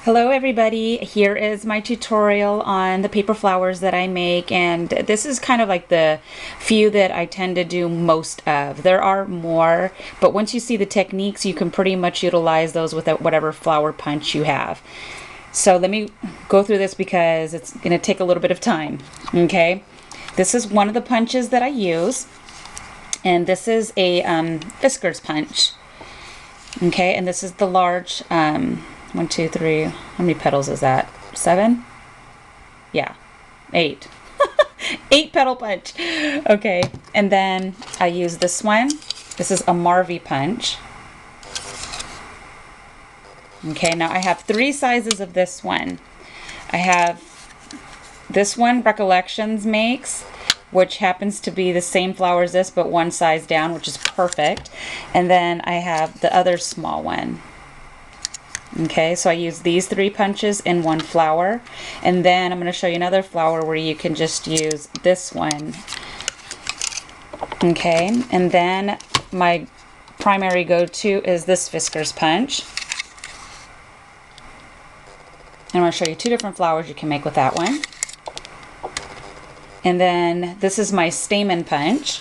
Hello everybody, here is my tutorial on the paper flowers that I make, and this is kind of like the few that I tend to do most of. There are more, but once you see the techniques you can pretty much utilize those with whatever flower punch you have. So let me go through this because it's going to take a little bit of time. Okay, this is one of the punches that I use, and this is a Fisker's punch. Okay, and this is the large 1, 2, 3. How many petals is that? 7? Yeah, 8. 8 petal punch. Okay, and then I use this one. This is a Marvy punch. Okay, now I have 3 sizes of this one. I have this one Recollections makes, which happens to be the same flower as this, but one size down, which is perfect. And then I have the other small one. Okay, so I use these 3 punches in one flower, and then I'm going to show you another flower where you can just use this one. Okay, and then my primary go-to is this Fisker's punch. And I'm going to show you 2 different flowers you can make with that one. And then this is my stamen punch.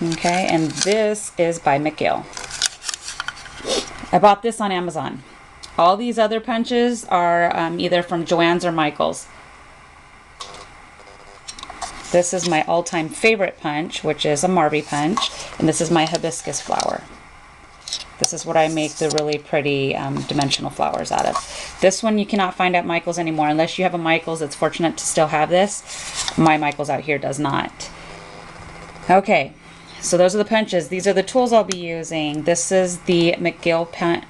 Okay, and this is by McGill. I bought this on Amazon. All these other punches are either from Joann's or Michael's. This is my all-time favorite punch, which is a Marvy punch, and this is my hibiscus flower. This is what I make the really pretty dimensional flowers out of. This one you cannot find at Michael's anymore, unless you have a Michael's that's fortunate to still have this. My Michael's out here does not. Okay. So those are the punches. These are the tools I'll be using. This is the McGill punch.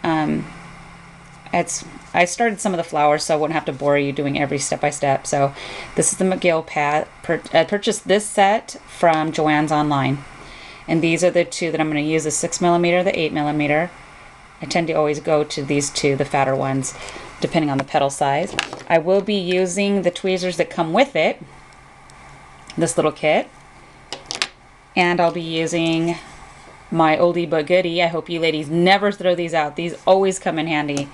I started some of the flowers so I wouldn't have to bore you doing every step by step. So this is the McGill pad. I purchased this set from Joann's online. And these are the 2 that I'm going to use, the 6mm, the 8mm. I tend to always go to these 2, the fatter ones, depending on the petal size. I will be using the tweezers that come with it, this little kit. And I'll be using my oldie but goodie. I hope you ladies never throw these out. These always come in handy.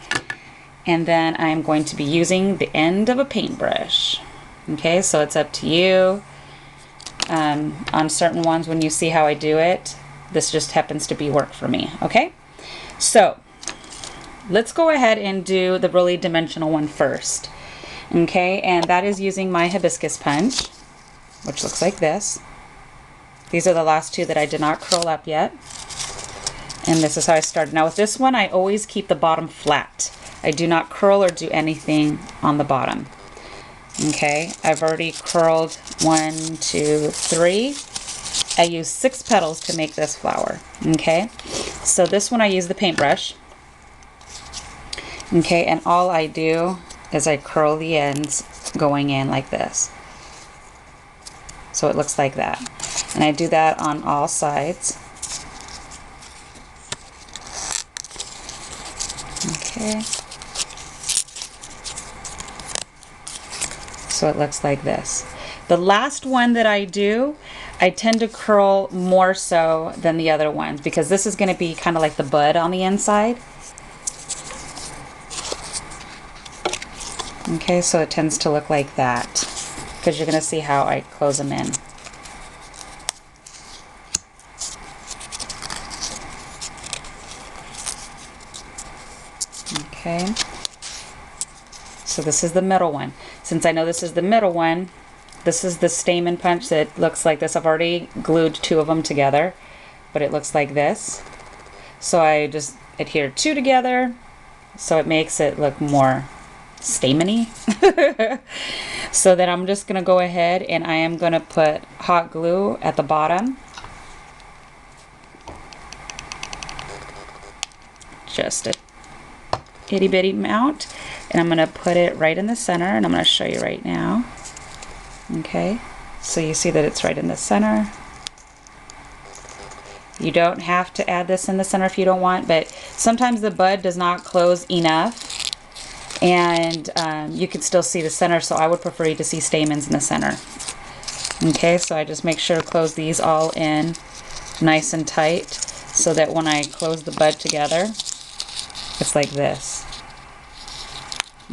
And then I am going to be using the end of a paintbrush. Okay, so it's up to you. On certain ones, when you see how I do it, this just happens to be work for me. Okay, so let's go ahead and do the really dimensional one first. Okay, and that is using my hibiscus punch, which looks like this. These are the last 2 that I did not curl up yet. And this is how I started. Now with this one, I always keep the bottom flat. I do not curl or do anything on the bottom. Okay, I've already curled 1, 2, 3. I use 6 petals to make this flower. Okay, so this one I use the paintbrush. Okay, and all I do is I curl the ends going in like this. So it looks like that. And I do that on all sides. Okay. So it looks like this. The last one that I do, I tend to curl more so than the other ones because this is going to be kind of like the bud on the inside. Okay, so it tends to look like that because you're going to see how I close them in. Okay, so this is the middle one. Since I know this is the middle one, this is the stamen punch that looks like this. I've already glued 2 of them together, but it looks like this. So I just adhere 2 together, so it makes it look more stameny. So then I'm just going to go ahead and I am going to put hot glue at the bottom. Just a itty bitty amount, and I'm going to put it right in the center, and I'm going to show you right now. Okay, so you see that it's right in the center. You don't have to add this in the center if you don't want, but sometimes the bud does not close enough, and you can still see the center, so I would prefer you to see stamens in the center. Okay, so I just make sure to close these all in nice and tight so that when I close the bud together, It's like this.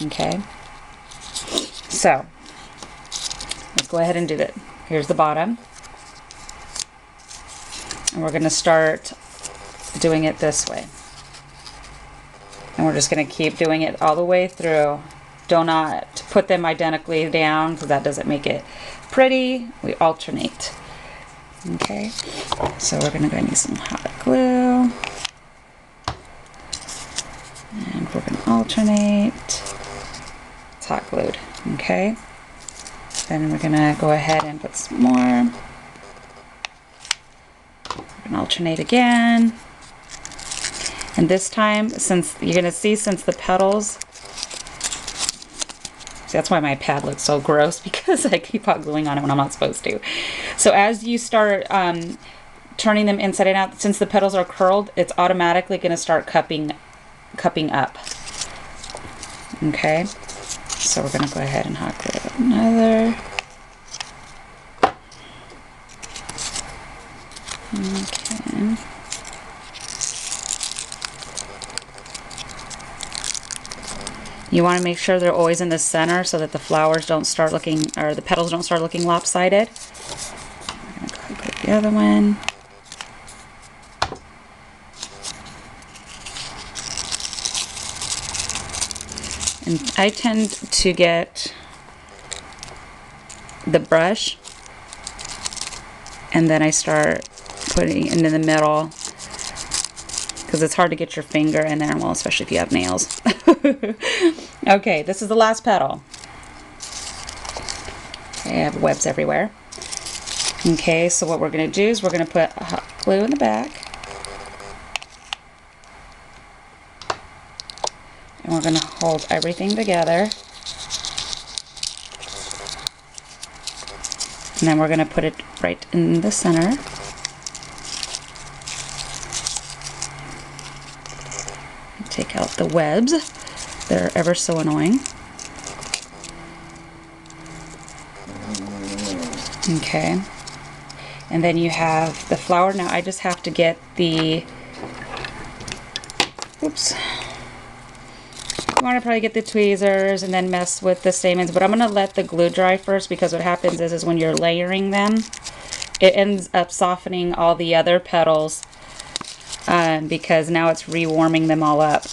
Okay. So let's go ahead and do that. Here's the bottom. And we're going to start doing it this way. And we're just going to keep doing it all the way through. Do not put them identically down because that doesn't make it pretty. We alternate. Okay, so we're going to go and use some hot glue. And we're going to alternate. It's hot glued. Okay, then we're going to go ahead and put some more. We're going to alternate again. And this time, since you're going to see, since the petals, see, that's why my pad looks so gross, because I keep hot gluing on it when I'm not supposed to. So as you start turning them inside and out, since the petals are curled, it's automatically going to start cupping up. Okay, so we're going to go ahead and hot glue another. Okay. You want to make sure they're always in the center so that the flowers don't start looking, or the petals don't start looking lopsided. I'm going to go put the other one. And I tend to get the brush and then I start putting it in the middle, because it's hard to get your finger in there, well, especially if you have nails. Okay, this is the last petal. Okay, I have webs everywhere. Okay, so what we're going to do is we're going to put hot glue in the back. And we're going to hold everything together. And then we're going to put it right in the center. Take out the webs. They're ever so annoying. Okay. And then you have the flower. Now I just have to get the, oops. You want to probably get the tweezers and then mess with the stamens, but I'm going to let the glue dry first, because what happens is when you're layering them, it ends up softening all the other petals, because now it's rewarming them all up.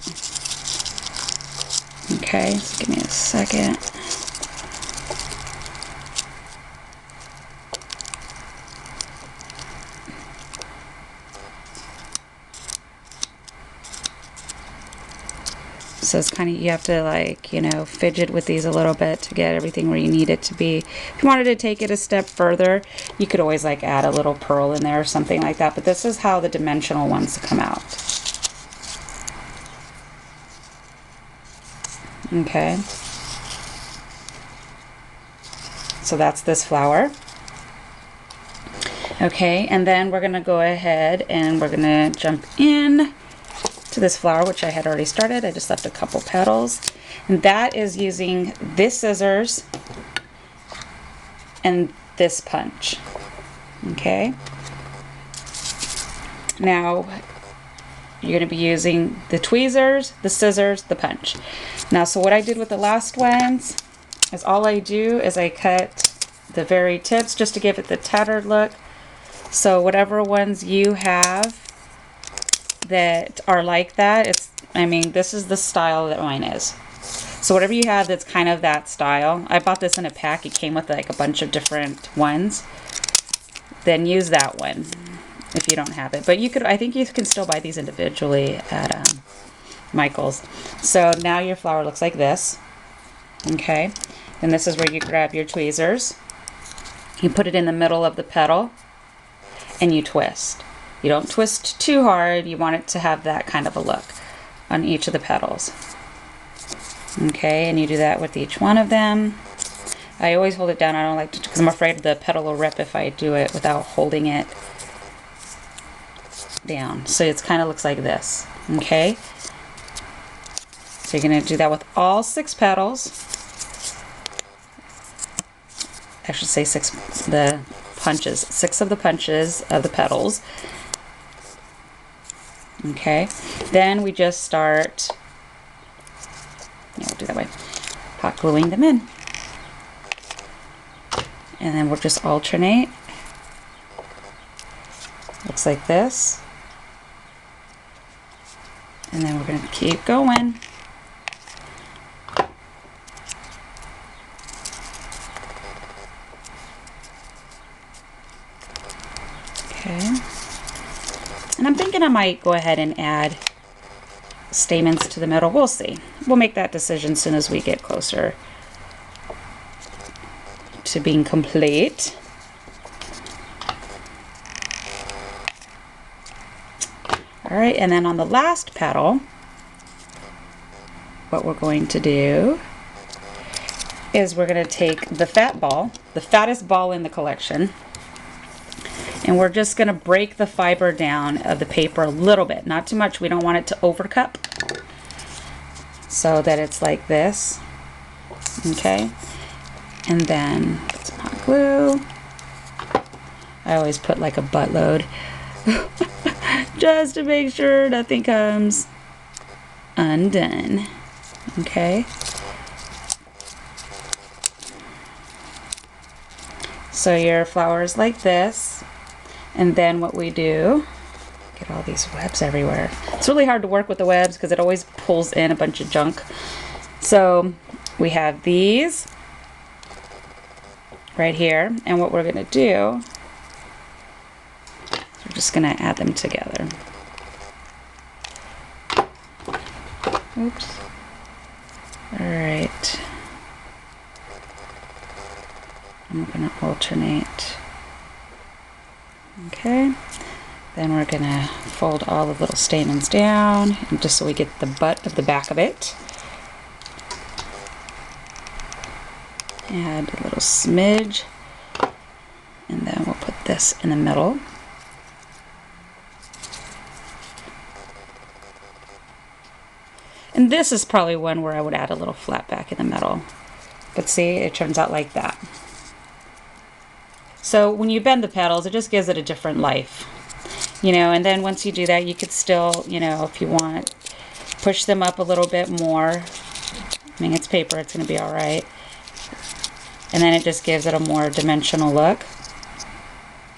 Okay, so give me a second. So it's kind of, you have to, like, you know, fidget with these a little bit to get everything where you need it to be. If you wanted to take it a step further, you could always like add a little pearl in there or something like that, but this is how the dimensional ones come out. Okay, so that's this flower. Okay, and then we're going to go ahead and we're going to jump in to this flower, which I had already started. I just left a couple petals, and that is using this scissors and this punch. Okay, now you're going to be using the tweezers, the scissors, the punch. Now, so what I did with the last ones is all I do is I cut the very tips just to give it the tattered look. So whatever ones you have that are like that, it's, I mean, this is the style that mine is. So whatever you have that's kind of that style, I bought this in a pack. It came with like a bunch of different ones. Then use that one if you don't have it. But you could, I think you can still buy these individually at Michael's. So now your flower looks like this. Okay, and this is where you grab your tweezers. You put it in the middle of the petal and you twist. You don't twist too hard. You want it to have that kind of a look on each of the petals. Okay, and you do that with each one of them. I always hold it down. I don't like to, because I'm afraid the petal will rip if I do it without holding it down. So it kind of looks like this. Okay, so you're going to do that with all 6 petals. I should say 6 the punches, 6 of the punches of the petals. Okay, then we just start Yeah, we'll do that way. Hot gluing them in. And then we'll just alternate. Looks like this. And then we're going to keep going. Okay. And I'm thinking I might go ahead and add stamens to the middle. We'll see. We'll make that decision as soon as we get closer to being complete. All right, and then on the last petal, what we're going to do is we're going to take the fat ball, the fattest ball in the collection, and we're just going to break the fiber down of the paper a little bit, not too much. We don't want it to overcup, so that it's like this. Okay, and then put some hot glue. I always put like a buttload just to make sure nothing comes undone. Okay, so your flower is like this, and then what we do, get all these webs everywhere. It's really hard to work with the webs because it always pulls in a bunch of junk. So we have these right here, and what we're going to do, we're just going to add them together. Oops. All right. I'm going to alternate. Okay. Then we're going to fold all the little stamens down, and just so we get the butt of the back of it. Add a little smidge, and then we'll put this in the middle. And this is probably one where I would add a little flat back in the middle. But see, it turns out like that. So when you bend the petals, it just gives it a different life. You know, and then once you do that, you could still, you know, if you want, push them up a little bit more. I mean, it's paper, it's going to be all right. And then it just gives it a more dimensional look.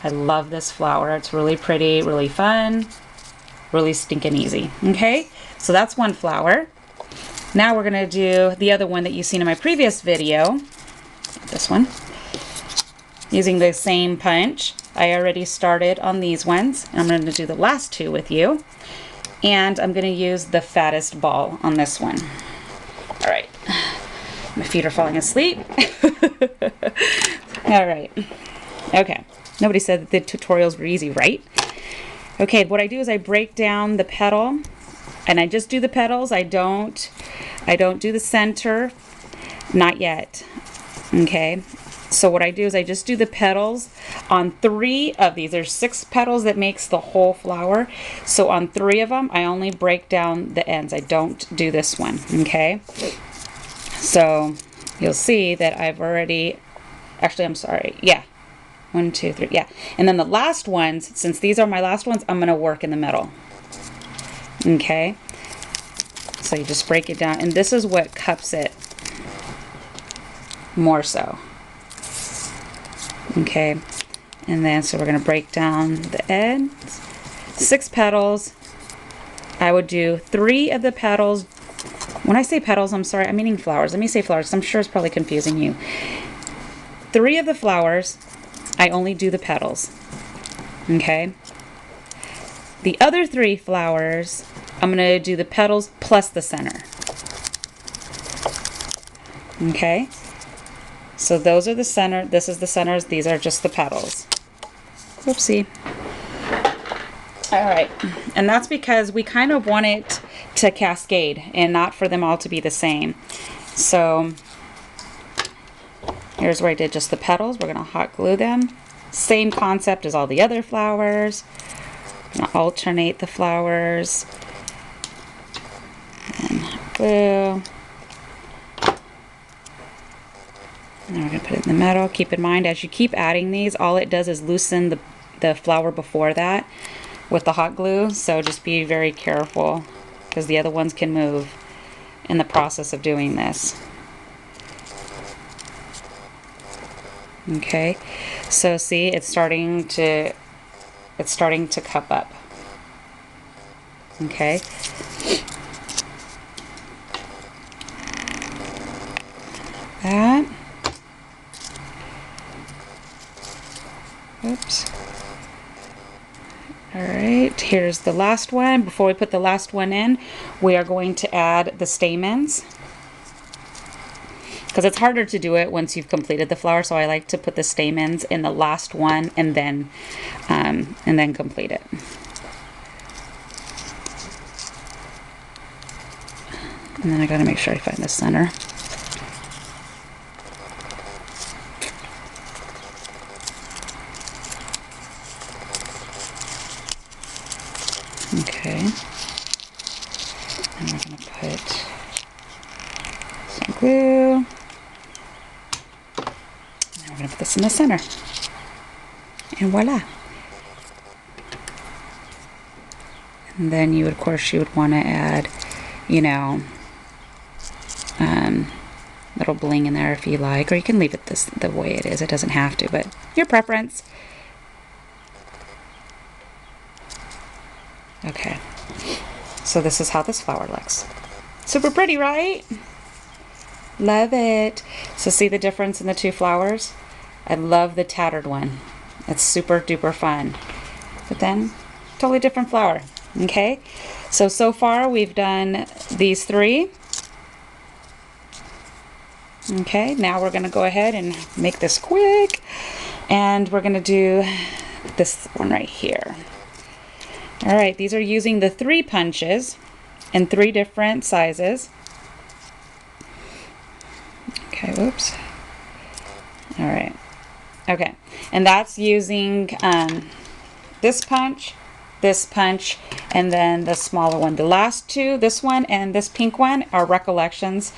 I love this flower. It's really pretty, really fun, really stinking easy. Okay, so that's one flower. Now we're going to do the other one that you've seen in my previous video. This one. Using the same punch. I already started on these ones. And I'm going to do the last two with you. And I'm going to use the fattest ball on this one. All right. My feet are falling asleep. All right. Okay. Nobody said that the tutorials were easy, right? Okay, what I do is I break down the petal, and I just do the petals. I don't do the center, not yet. Okay. So what I do is I just do the petals on 3 of these. There's 6 petals that makes the whole flower. So on 3 of them, I only break down the ends. I don't do this one. Okay. So you'll see that I've already, actually, I'm sorry. Yeah. 1, 2, 3. Yeah. And then the last ones, since these are my last ones, I'm going to work in the middle. Okay. So you just break it down. And this is what cups it more so. Okay. And then, so we're going to break down the ends. 6 petals. I would do 3 of the petals. When I say petals, I'm sorry, I'm meaning flowers. Let me say flowers. I'm sure it's probably confusing you. 3 of the flowers, I only do the petals. Okay. The other 3 flowers, I'm going to do the petals plus the center. Okay. So those are the center. This is the centers. These are just the petals. Whoopsie. All right. And that's because we kind of want it to cascade and not for them all to be the same. So here's where I did just the petals. We're going to hot glue them. Same concept as all the other flowers. I'm going to alternate the flowers. And glue. And we're going to put it in the middle. Keep in mind, as you keep adding these, all it does is loosen the flower before that with the hot glue. So just be very careful because the other ones can move. in the process of doing this. Okay, so see, it's starting to cup up. Okay. That. Oops. All right, here's the last one. Before we put the last one in, we are going to add the stamens, because it's harder to do it once you've completed the flower. So I like to put the stamens in the last one and then complete it. And then I gotta make sure I find the center. Okay. And we're gonna put some glue. And we're gonna put this in the center. And voila. And then you would, of course, you would want to add, you know, little bling in there if you like, or you can leave it the way it is. It doesn't have to, but your preference. Okay, so this is how this flower looks. Super pretty, right? Love it. So see the difference in the two flowers? I love the tattered one. It's super duper fun. But then, totally different flower. Okay, so far we've done these three. Okay, now we're going to go ahead and make this quick, and we're going to do this one right here. All right, these are using the 3 punches in 3 different sizes. Okay, whoops. All right, okay, and that's using this punch, and then the smaller one. The last two, this one and this pink one, are Recollections.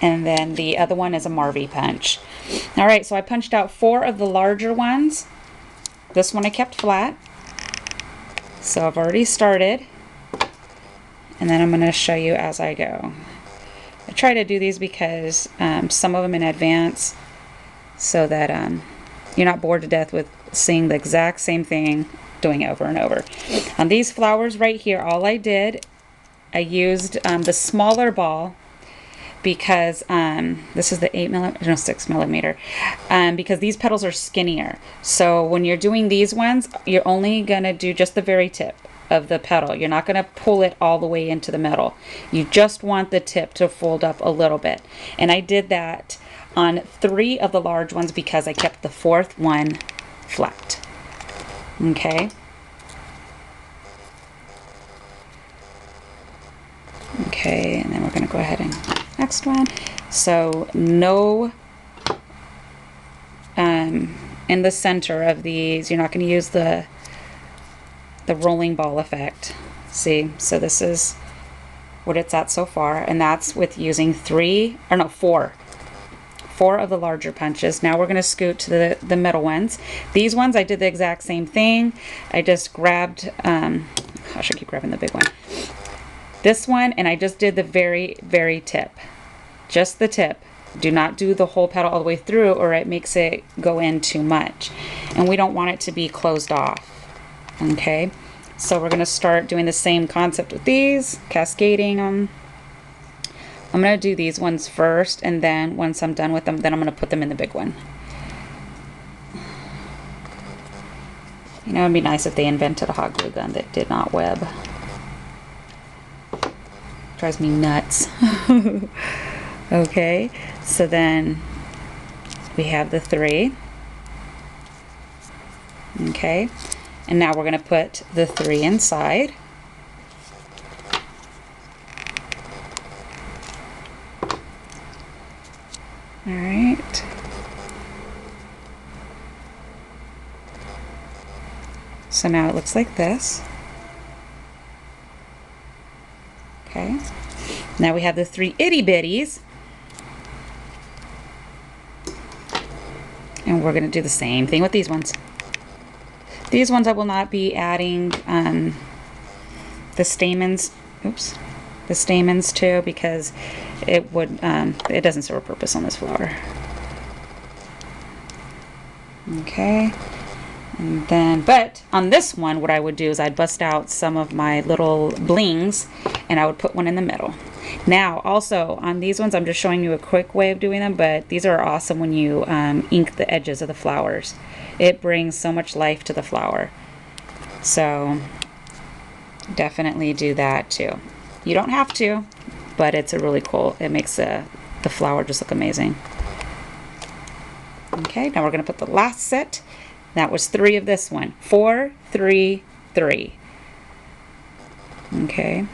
And then the other one is a Marvy punch. All right, so I punched out 4 of the larger ones. This one I kept flat. So I've already started. And then I'm going to show you as I go. I try to do these because some of them in advance, so that you're not bored to death with seeing the exact same thing, doing it over and over. On these flowers right here, all I did, I used the smaller ball, because this is the 6 millimeter, because these petals are skinnier. So when you're doing these ones, you're only gonna do just the very tip of the petal. You're not gonna pull it all the way into the middle. You just want the tip to fold up a little bit. And I did that on 3 of the large ones because I kept the 4th one flat. Okay. Okay, and then we're gonna go ahead and next one. So no in the center of these, you're not going to use the rolling ball effect. See, so this is what it's at so far, and that's with using 4 of the larger punches. Now we're going to scoot to the middle ones. These ones I did the exact same thing. I just grabbed I should keep grabbing the big one, this one, and I just did the very tip. Just the tip. Do not do the whole petal all the way through, or it makes it go in too much. And we don't want it to be closed off. Okay? So we're going to start doing the same concept with these, cascading them. I'm going to do these ones first, and then once I'm done with them, then I'm going to put them in the big one. You know, it'd be nice if they invented a hot glue gun that did not web. Drives me nuts. Okay, so then we have the 3. Okay, and now we're going to put the 3 inside. All right. So now it looks like this. Okay, now we have the 3 itty bitties. And we're going to do the same thing with these ones. These ones I will not be adding the stamens. Oops. the stamens too, because it would it doesn't serve a purpose on this flower. Okay, and then, but on this one, what I would do is I'd bust out some of my little blings and I would put one in the middle. Now, also on these ones, I'm just showing you a quick way of doing them, but these are awesome when you ink the edges of the flowers. It brings so much life to the flower. So definitely do that too. You don't have to, but it's a really cool, it makes the flower just look amazing. Okay, now we're going to put the last set. That was 3 of this one. 4, 3, 3. Okay.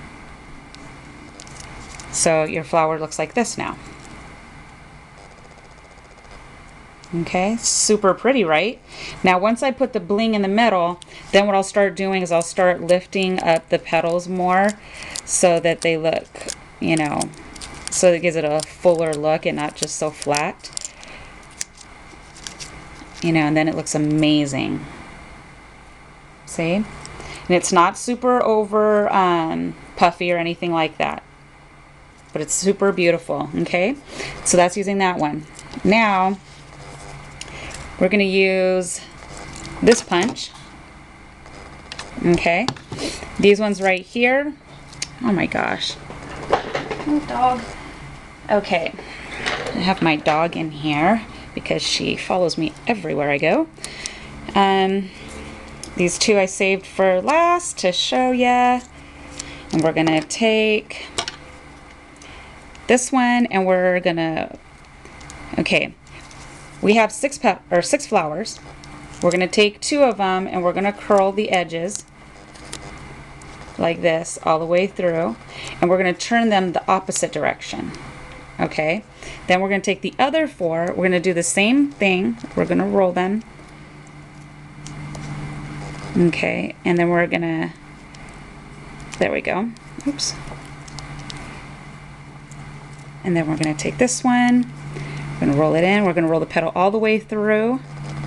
So your flower looks like this now. Okay, super pretty, right? Now once I put the bling in the middle, then what I'll start doing is I'll start lifting up the petals more so that they look, you know, so it gives it a fuller look and not just so flat. You know, and then it looks amazing. See? And it's not super over puffy or anything like that. But it's super beautiful, okay? So that's using that one. Now, we're going to use this punch. Okay? These ones right here. Oh my gosh. Oh, dog. Okay. I have my dog in here because she follows me everywhere I go. These 2 I saved for last to show ya. And we're going to take this one and we're going to, okay, we have 6 flowers. We're going to take 2 of them and we're going to curl the edges like this all the way through, and we're going to turn them the opposite direction. Okay, then we're going to take the other 4, we're going to do the same thing, we're going to roll them. Okay, and then we're going to, there we go, oops. And then we're going to take this one, we're going to roll it in, we're going to roll the petal all the way through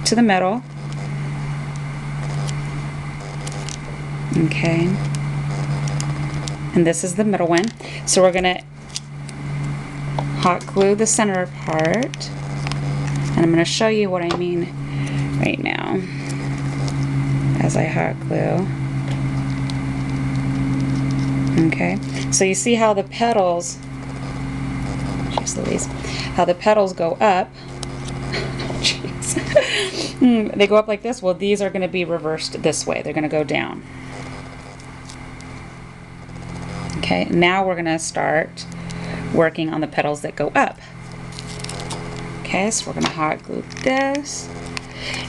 to the middle. Okay, and this is the middle one. So we're going to hot glue the center part, and I'm going to show you what I mean right now as I hot glue. Okay, so you see how the petals, jeez Louise, how the petals go up. Jeez. They go up like this. Well, these are going to be reversed this way. They're going to go down. Okay, now we're going to start working on the petals that go up. Okay, so we're going to hot glue this.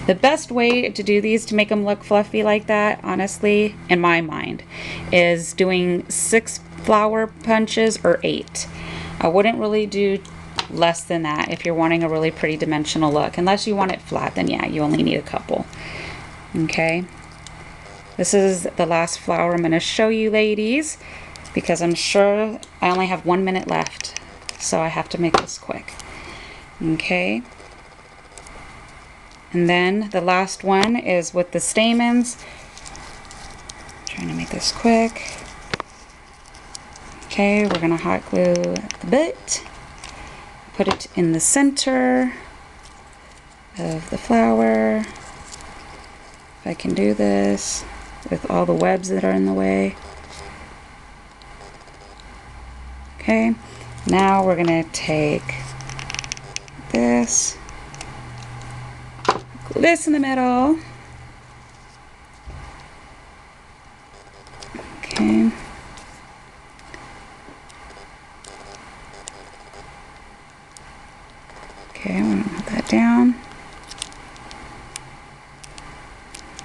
The best way to do these to make them look fluffy like that, honestly, in my mind, is doing 6 flower punches or 8. I wouldn't really do less than that if you're wanting a really pretty dimensional look. Unless you want it flat, then yeah, you only need a couple. Okay, this is the last flower I'm going to show you, ladies, because I'm sure I only have 1 minute left, so I have to make this quick. Okay, and then the last one is with the stamens. I'm trying to make this quick. Okay, we're gonna hot glue the bit, put it in the center of the flower. If I can do this with all the webs that are in the way. Okay, now we're gonna take this, glue this in the middle. Okay. Okay, I'm gonna put that down.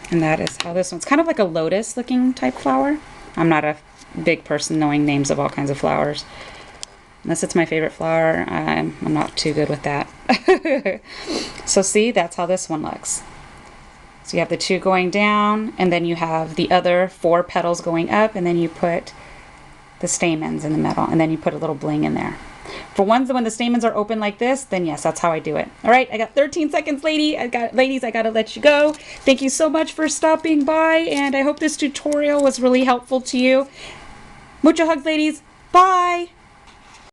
And that is how this one's kind of like a lotus looking type flower. I'm not a big person knowing names of all kinds of flowers. Unless it's my favorite flower, I'm not too good with that. So see, that's how this one looks. So you have the 2 going down, and then you have the other 4 petals going up, and then you put the stamens in the middle, and then you put a little bling in there. For ones that when the stamens are open like this, then yes, that's how I do it. All right, I got 13 seconds, ladies. I gotta let you go. Thank you so much for stopping by, and I hope this tutorial was really helpful to you. Mucho hugs, ladies. Bye!